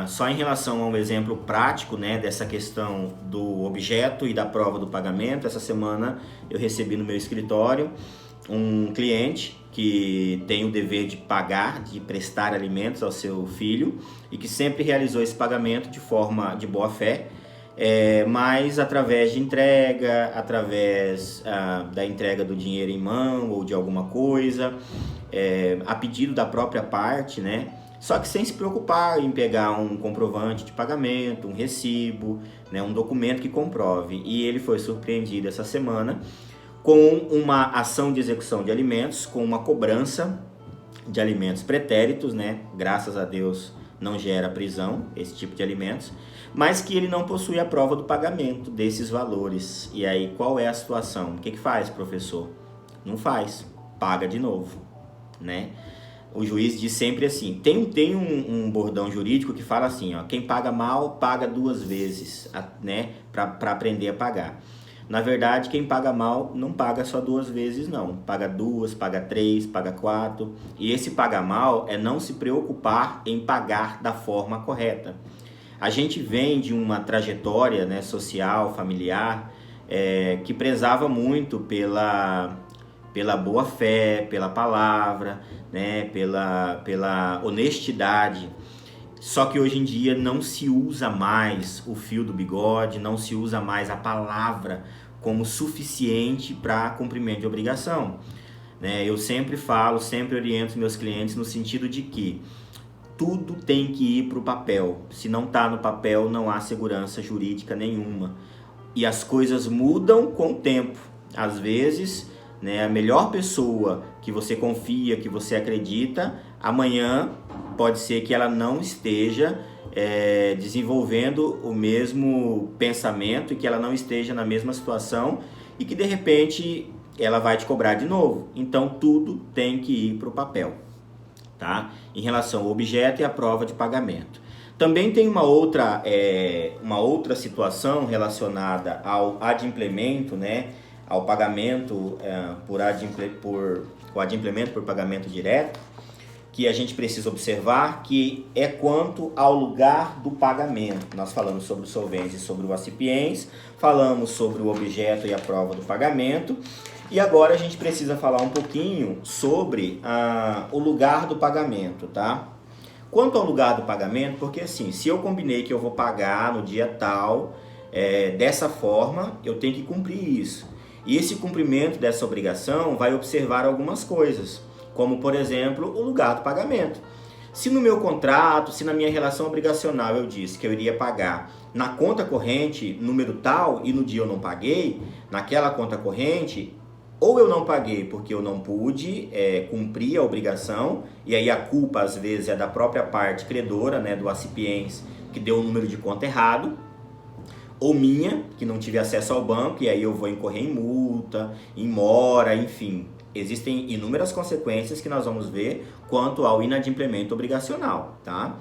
Só em relação a um exemplo prático, né, dessa questão do objeto e da prova do pagamento, essa semana eu recebi no meu escritório um cliente que tem o dever de pagar, de prestar alimentos ao seu filho e que sempre realizou esse pagamento de forma de boa fé, mas através de entrega, através da entrega do dinheiro em mão ou de alguma coisa, a pedido da própria parte, né? Só que sem se preocupar em pegar um comprovante de pagamento, um recibo, né, um documento que comprove. E ele foi surpreendido essa semana com uma ação de execução de alimentos, com uma cobrança de alimentos pretéritos, né? Graças a Deus não gera prisão esse tipo de alimentos, mas que ele não possui a prova do pagamento desses valores. E aí qual é a situação? O que faz, professor? Não faz, paga de novo, né? O juiz diz sempre assim, tem um bordão jurídico que fala assim, ó, quem paga mal, paga duas vezes, né, para aprender a pagar. Na verdade, quem paga mal não paga só duas vezes, não. Paga duas, paga três, paga quatro. E esse pagar mal é não se preocupar em pagar da forma correta. A gente vem de uma trajetória, né, social, familiar, que prezava muito pela boa fé, pela palavra, né, pela honestidade. Só que hoje em dia não se usa mais o fio do bigode, não se usa mais a palavra como suficiente para cumprimento de obrigação, né? Eu sempre falo, sempre oriento meus clientes no sentido de que tudo tem que ir para o papel. Se não está no papel, não há segurança jurídica nenhuma. E as coisas mudam com o tempo. Às vezes, né, a melhor pessoa que você confia, que você acredita, amanhã pode ser que ela não esteja desenvolvendo o mesmo pensamento e que ela não esteja na mesma situação e que de repente ela vai te cobrar de novo. Então tudo tem que ir para o papel, tá? Em relação ao objeto e à prova de pagamento. Também tem uma outra situação relacionada ao adimplemento, né? Ao pagamento o adimplemento por pagamento direto, que a gente precisa observar, que é quanto ao lugar do pagamento. Nós falamos sobre o solvens e sobre o acipiens, falamos sobre o objeto e a prova do pagamento, e agora a gente precisa falar um pouquinho sobre o lugar do pagamento, tá? Quanto ao lugar do pagamento, porque assim, se eu combinei que eu vou pagar no dia tal, dessa forma, eu tenho que cumprir isso. E esse cumprimento dessa obrigação vai observar algumas coisas, como, por exemplo, o lugar do pagamento. Se no meu contrato, se na minha relação obrigacional eu disse que eu iria pagar na conta corrente número tal e no dia eu não paguei, naquela conta corrente, ou eu não paguei porque eu não pude cumprir a obrigação, e aí a culpa às vezes é da própria parte credora, né, do acipiens, que deu o número de conta errado, ou minha, que não tive acesso ao banco, e aí eu vou incorrer em multa, em mora, enfim. Existem inúmeras consequências que nós vamos ver quanto ao inadimplemento obrigacional, tá?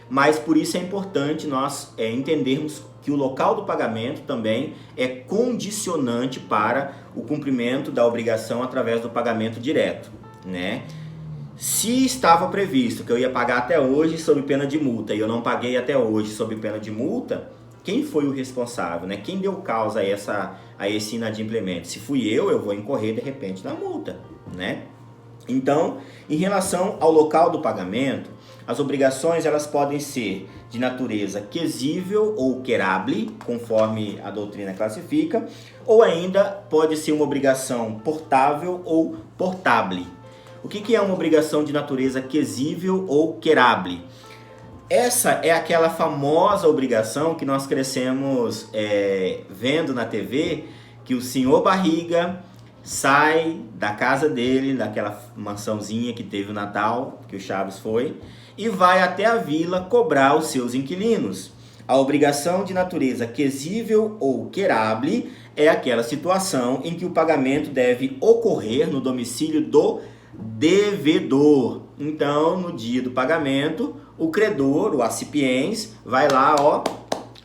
Mas por isso é importante nós entendermos que o local do pagamento também é condicionante para o cumprimento da obrigação através do pagamento direto, né? Se estava previsto que eu ia pagar até hoje sob pena de multa e eu não paguei até hoje sob pena de multa, quem foi o responsável, né? Quem deu causa a esse inadimplemento? Se fui eu vou incorrer de repente na multa, né? Então, em relação ao local do pagamento, as obrigações elas podem ser de natureza quesível ou querable, conforme a doutrina classifica, ou ainda pode ser uma obrigação portável ou portable. O que é uma obrigação de natureza quesível ou querable? Essa é aquela famosa obrigação que nós crescemos vendo na TV, que o senhor Barriga sai da casa dele, daquela mansãozinha que teve o Natal, que o Chaves foi, e vai até a vila cobrar os seus inquilinos. A obrigação de natureza quesível ou querable é aquela situação em que o pagamento deve ocorrer no domicílio do devedor. Então, no dia do pagamento, o credor, o acipiens, vai lá, ó,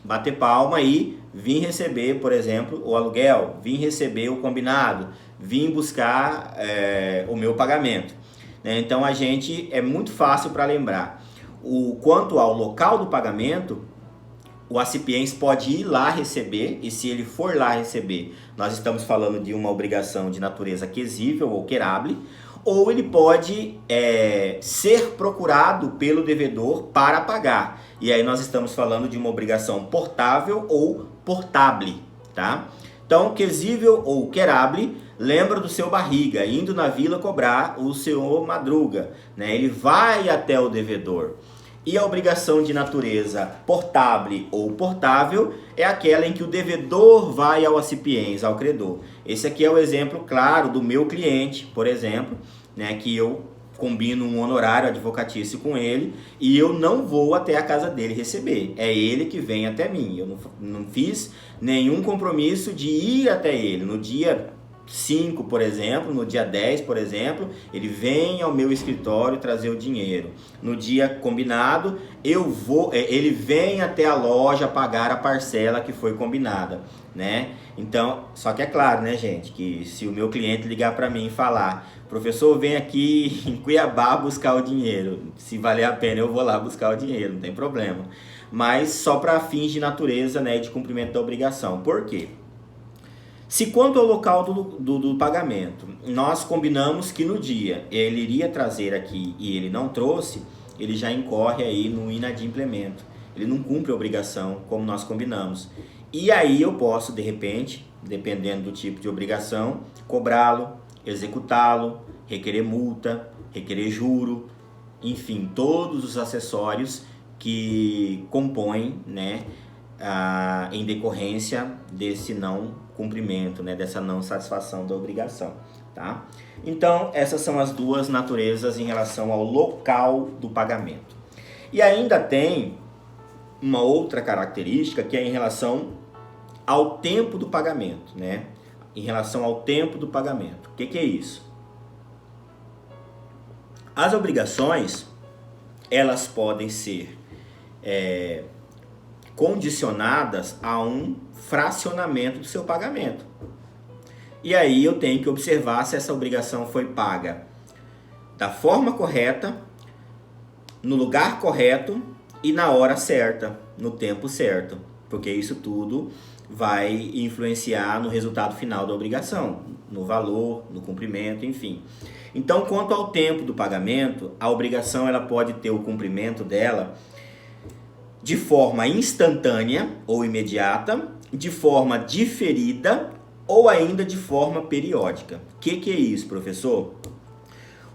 bater palma e vir receber, por exemplo, o aluguel, vir receber o combinado, vir buscar o meu pagamento. Então, a gente é muito fácil para lembrar. Quanto ao local do pagamento, o acipiens pode ir lá receber, e se ele for lá receber, nós estamos falando de uma obrigação de natureza quesível ou querable, ou ele pode ser procurado pelo devedor para pagar. E aí nós estamos falando de uma obrigação portável ou portable, tá? Então, quesível ou querable, lembra do seu barriga, indo na vila cobrar o senhor Madruga, né? Ele vai até o devedor. E a obrigação de natureza portable ou portável é aquela em que o devedor vai ao acipiens, ao credor. Esse aqui é o exemplo claro do meu cliente, por exemplo, né, que eu combino um honorário advocatício com ele e eu não vou até a casa dele receber. É ele que vem até mim. Eu não fiz nenhum compromisso de ir até ele. No dia 5, por exemplo, no dia 10, por exemplo, ele vem ao meu escritório trazer o dinheiro. No dia combinado, ele vem até a loja pagar a parcela que foi combinada, né? Então, só que é claro, né, gente, que se o meu cliente ligar para mim e falar: professor, vem aqui em Cuiabá buscar o dinheiro, se valer a pena eu vou lá buscar o dinheiro, não tem problema. Mas só para fins de natureza, né, de cumprimento da obrigação. Por quê? Se quanto ao local do pagamento, nós combinamos que no dia ele iria trazer aqui e ele não trouxe, ele já incorre aí no inadimplemento. Ele não cumpre a obrigação como nós combinamos. E aí eu posso, de repente, dependendo do tipo de obrigação, cobrá-lo, executá-lo, requerer multa, requerer juro, enfim, todos os acessórios que compõem, né, em decorrência desse não cumprimento, né, dessa não satisfação da obrigação, tá? Então, essas são as duas naturezas em relação ao local do pagamento. E ainda tem uma outra característica que é em relação ao tempo do pagamento, né? Em relação ao tempo do pagamento. O que é isso? As obrigações, elas podem ser condicionadas a um fracionamento do seu pagamento. E aí eu tenho que observar se essa obrigação foi paga da forma correta, no lugar correto e na hora certa, no tempo certo, porque isso tudo vai influenciar no resultado final da obrigação, no valor, no cumprimento, enfim. Então, quanto ao tempo do pagamento, a obrigação ela pode ter o cumprimento dela de forma instantânea ou imediata, de forma diferida ou ainda de forma periódica. O que é isso, professor?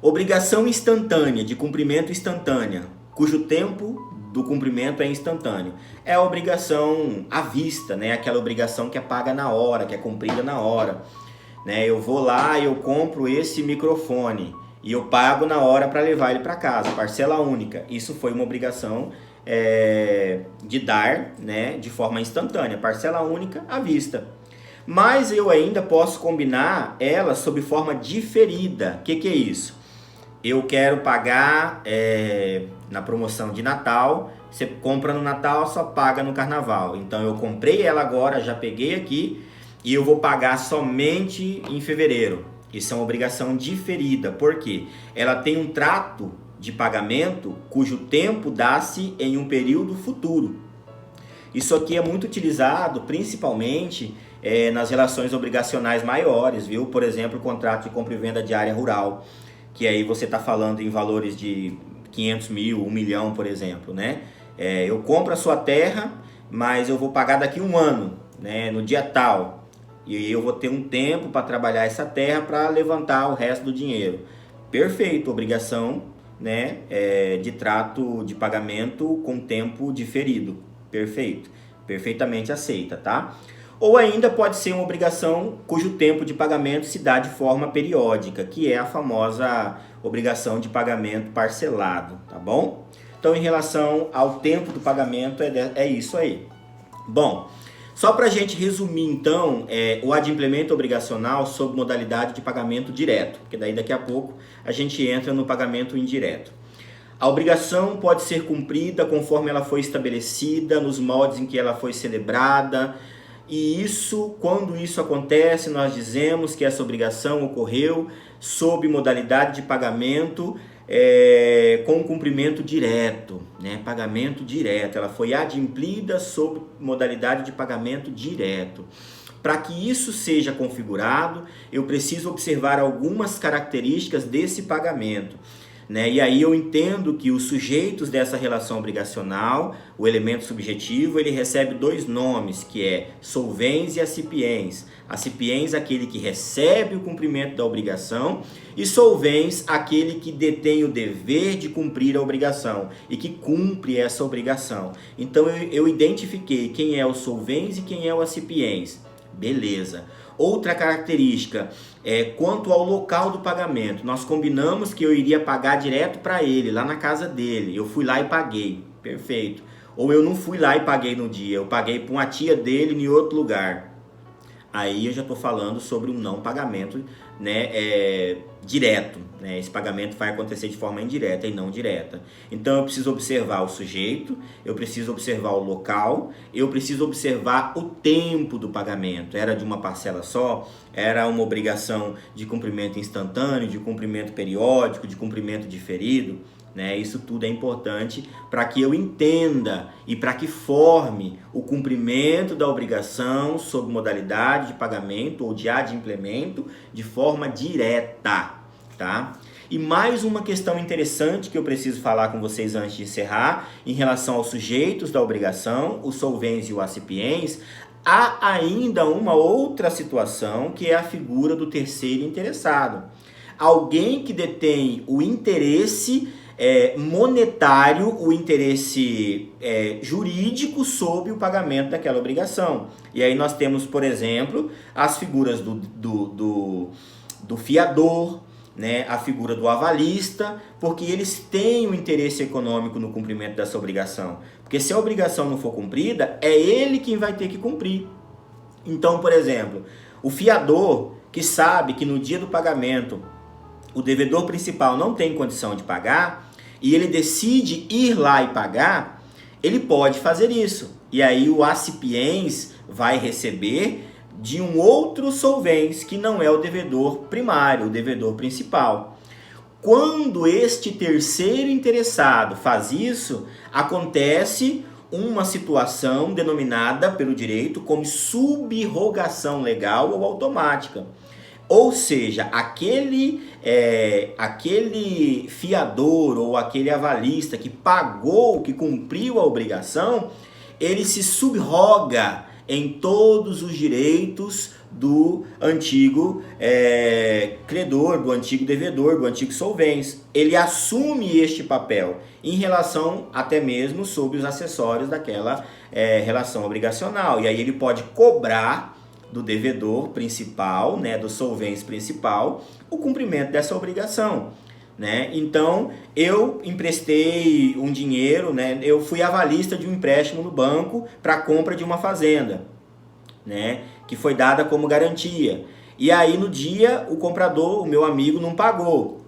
Obrigação instantânea, de cumprimento instantânea, cujo tempo do cumprimento é instantâneo. É a obrigação à vista, né? Aquela obrigação que é paga na hora, que é cumprida na hora. Né? Eu vou lá e eu compro esse microfone e eu pago na hora para levar ele para casa, parcela única. Isso foi uma obrigação de dar, né, de forma instantânea, parcela única à vista. Mas eu ainda posso combinar ela sob forma diferida. O que é isso? Eu quero pagar na promoção de Natal. Você compra no Natal, só paga no Carnaval. Então eu comprei ela agora, já peguei aqui e eu vou pagar somente em fevereiro. Isso é uma obrigação diferida. Por quê? Ela tem um trato de pagamento cujo tempo dá-se em um período futuro. Isso aqui é muito utilizado principalmente nas relações obrigacionais maiores, viu? Por exemplo, o contrato de compra e venda de área rural, que aí você está falando em valores de 500 mil, 1 milhão, por exemplo, né? Eu compro a sua terra, mas eu vou pagar daqui a um ano, né? No dia tal, e eu vou ter um tempo para trabalhar essa terra para levantar o resto do dinheiro. Perfeito, obrigação, né, de trato de pagamento com tempo diferido. Perfeito, perfeitamente aceita, tá? Ou ainda pode ser uma obrigação cujo tempo de pagamento se dá de forma periódica, que é a famosa obrigação de pagamento parcelado, tá bom? Então, em relação ao tempo do pagamento, é isso aí. Bom, só para a gente resumir, então, o adimplemento obrigacional sob modalidade de pagamento direto, porque daí daqui a pouco a gente entra no pagamento indireto. A obrigação pode ser cumprida conforme ela foi estabelecida, nos moldes em que ela foi celebrada, e isso, quando isso acontece, nós dizemos que essa obrigação ocorreu sob modalidade de pagamento com cumprimento direto, né? Pagamento direto. Ela foi adimplida sob modalidade de pagamento direto. Para que isso seja configurado, eu preciso observar algumas características desse pagamento, né? E aí eu entendo que os sujeitos dessa relação obrigacional, o elemento subjetivo, ele recebe dois nomes, que é solvens e acipiens. Acipiens, aquele que recebe o cumprimento da obrigação, e solvens, aquele que detém o dever de cumprir a obrigação e que cumpre essa obrigação. Então eu identifiquei quem é o solvens e quem é o acipiens. Beleza. Outra característica é quanto ao local do pagamento. Nós combinamos que eu iria pagar direto para ele, lá na casa dele. Eu fui lá e paguei. Perfeito. Ou eu não fui lá e paguei no dia. Eu paguei para uma tia dele em outro lugar. Aí eu já estou falando sobre um não pagamento, né, direto, né? Esse pagamento vai acontecer de forma indireta e não direta. Então eu preciso observar o sujeito, eu preciso observar o local, eu preciso observar o tempo do pagamento. Era de uma parcela só? Era uma obrigação de cumprimento instantâneo, de cumprimento periódico, de cumprimento diferido? Né? Isso tudo é importante para que eu entenda e para que forme o cumprimento da obrigação sob modalidade de pagamento ou de adimplemento de forma direta, tá? E mais uma questão interessante que eu preciso falar com vocês antes de encerrar, em relação aos sujeitos da obrigação, os solvens e os acipiens, há ainda uma outra situação que é a figura do terceiro interessado. Alguém que detém o interesse monetário, o interesse jurídico sobre o pagamento daquela obrigação. E aí nós temos, por exemplo, as figuras do fiador, né, a figura do avalista, porque eles têm um interesse econômico no cumprimento dessa obrigação. Porque se a obrigação não for cumprida, é ele quem vai ter que cumprir. Então, por exemplo, o fiador que sabe que no dia do pagamento o devedor principal não tem condição de pagar e ele decide ir lá e pagar, ele pode fazer isso. E aí o acipiens vai receber de um outro solvens, que não é o devedor primário, o devedor principal. Quando este terceiro interessado faz isso, acontece uma situação denominada pelo direito como subrogação legal ou automática. Ou seja, aquele fiador ou aquele avalista que pagou, que cumpriu a obrigação, ele se subroga em todos os direitos do antigo credor, do antigo devedor, do antigo solvens. Ele assume este papel em relação até mesmo sobre os acessórios daquela relação obrigacional. E aí ele pode cobrar do devedor principal, né, do solvens principal, o cumprimento dessa obrigação, né? Então, eu emprestei um dinheiro, né, eu fui avalista de um empréstimo no banco para a compra de uma fazenda, né, que foi dada como garantia. E aí, no dia, o comprador, o meu amigo, não pagou.